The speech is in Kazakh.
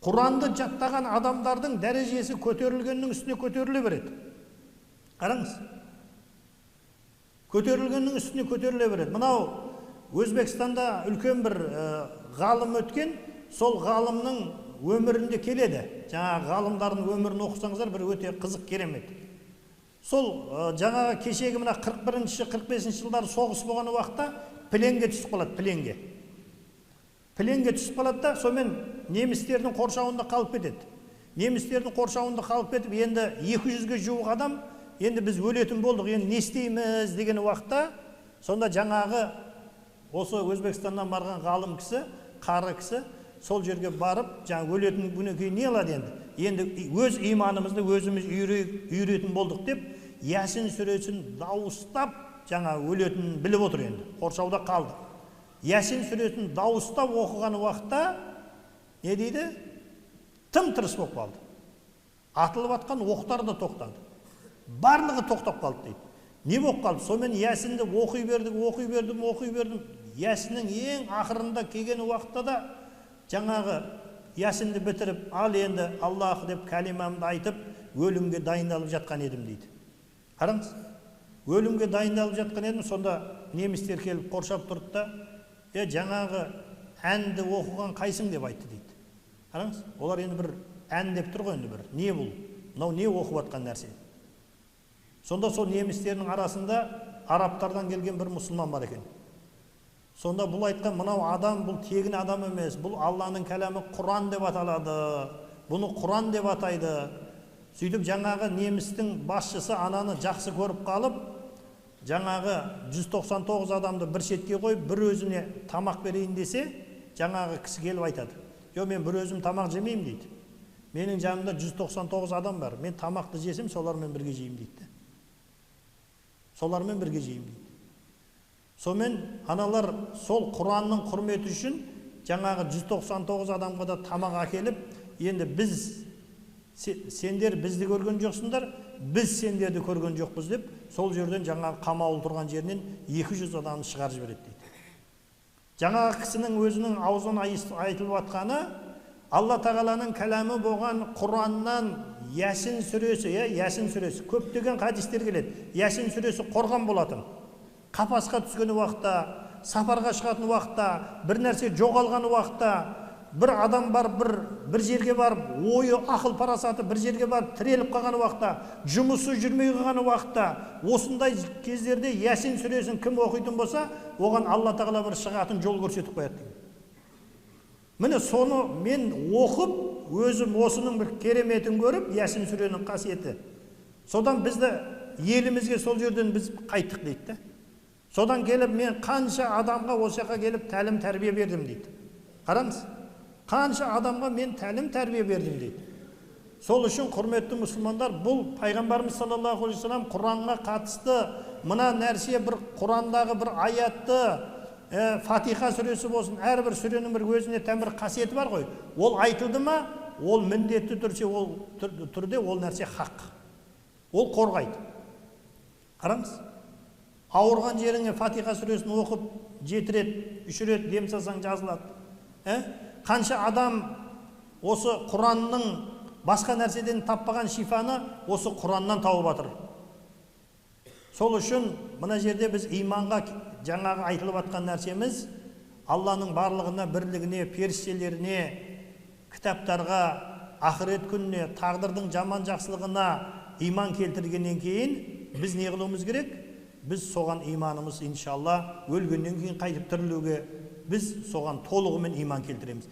Құранды жаттаған адамдардың дәрежесі көтерілгеннің үстіне көтеріле береді. Қараңыз. Көтерілгеннің үстіне көтеріле береді. Мынау Өзбекстанда үлкен бір ғалым өткен, сол ғалымның өмірінде келеді. Жаңағы ғалымдардың өмірін оқысаңыздар, бір өте қызық, керемет. Сол жаңағы кешегі мына 41-45 жылдары соғыс болған уақытта пленге түсіп қалады, пленге. Пленге түсіп қалады да, сонымен немістердің қоршауында қалып кетеді. Немістердің қоршауында қалып кетіп, енді 200-ге жуық адам, енді біз өлетін болдық, енді не істейміз деген уақытта, сонда жаңағы осы Өзбекстаннан барған ғалым кісі, қары кісі, сол жерге барып, жаңа өлетін күннен кейін не алады енді? Енді өз иманымызды өзіміз үйретін болдық деп, Ясин сүресін дауыстап, жаңа өлетінін біліп отыр енді. Қоршауда қалды. Ясин сүресін дауыстап оқыған уақытта не дейді? Тым-тырыс болып қалды. Атылып атқан оқтар да тоқтады. Барлығы тоқтап қалды дейді. Не болып қалды? Сонымен Ясинді оқи бердім. Ясиннің ең ақырында келген уақытта да жаңағы Ясинді бітіріп, ал енді Аллах деп кәлимамды айтып, өлімге дайындалып жатқан едім дейді. Қараңыз. Өлімге дайындалып жатқан едім, сонда немістер келіп қоршап тұрды да, жаңағы әнді оқыған қайсың деп айтты дейді. Қараңыз. Олар енді бір ән деп тұр ғой, енді бір. Не бұл? Мынау не оқып жатқан нәрсе? Сонда сол немістердің арасында арабтардан келген бір мұсылман бар екен. Сонда бұл айтқан, мынау адам, бұл тегін адам емес, бұл Алланың кәләмі Құран деп аталады. Бұны Құран деп атайды. Сөйтіп жаңағы немістің басшысы ананы жақсы көріп қалып, жаңағы 199 адамды бір шетке қойып, бір өзіне тамақ берейін десе, жаңағы кісі келіп айтады. Мен бір өзім тамақ жемеймін дейді. Менің жанымда 199 адам бар. Мен тамақты жесем, солармен бірге жеймін дейді. Солармен бірге жеймін дейді. Сонымен аналар сол Құранның құрметі үшін жаңағы 199 адамға да тамақ әкеліп, енді сендер бізді көрген жоқсыңдар, біз сендерді көрген жоқпыз деп, сол жерден жаңағы қамаулы тұрған жерінен 200 адамды шығарып жібереді дейді. Жаңағы кісінің өзінің аузынан айтылып жатқаны, Алла Тағаланың кәләмі болған Құраннан Ясин сүресі, көптеген хадистер келеді. Ясин сүресі қорған болатын. Қапасқа түскен уақытта, сапарға шығатын уақытта, бір нәрсе жоғалған уақытта, бір адам бар, бір жерге барып, ойы, ақыл парасаты бір жерге барып тіреліп қалған уақытта, жұмысы жүрмей қалған уақытта, осындай кездерде Ясин сүресін кім оқитын болса, оған Алла Тағала бір шығатын жол көрсетіп қояды. Міне соны мен оқып, өзім осының бір кереметін көріп, Ясин сүренің қасиеті. Содан бізді елімізге сол жерден біз қайттық дейді. Содан келіп, мен қанша адамға осы жаққа келіп тәлім тәрбие бердім дейді. Қараңыз, қанша адамға мен тәлім тәрбие бердім дейді. Сол үшін құрметті мұсылмандар, бұл пайғамбарымыз саллаллаху алейхи вассалам Құранға қатысты мына нәрсе, бір Құрандағы бір аятты, Фатиха сүресі болсын, әрбір сүренің бір өзіне тән бір қасиеті бар ғой. Ол айтылды ма, ол міндетті түрде ол нәрсе хақ. Ол қорғайды. Қараңыз. Ауырған жеріңе Фатиха сүресін оқып, 7 рет, 3 рет дем салсаң жазылады. Қанша адам осы Құранның басқа нәрседен таппаған шифаны осы Құраннан тауып жатыр. Сол үшін мына жерде біз иманға жаңағы айтылып жатқан нәрсеміз Алланың барлығына, бірлігіне, періштелеріне, кітаптарға, ақырет күніне, тағдырдың жаман жақсылығына иман келтіргеннен кейін біз не қылуымыз керек? Біз соған иманымыз иншалла өлгеннен кейін қайтып тірілуге біз соған толығымен иман келтіреміз.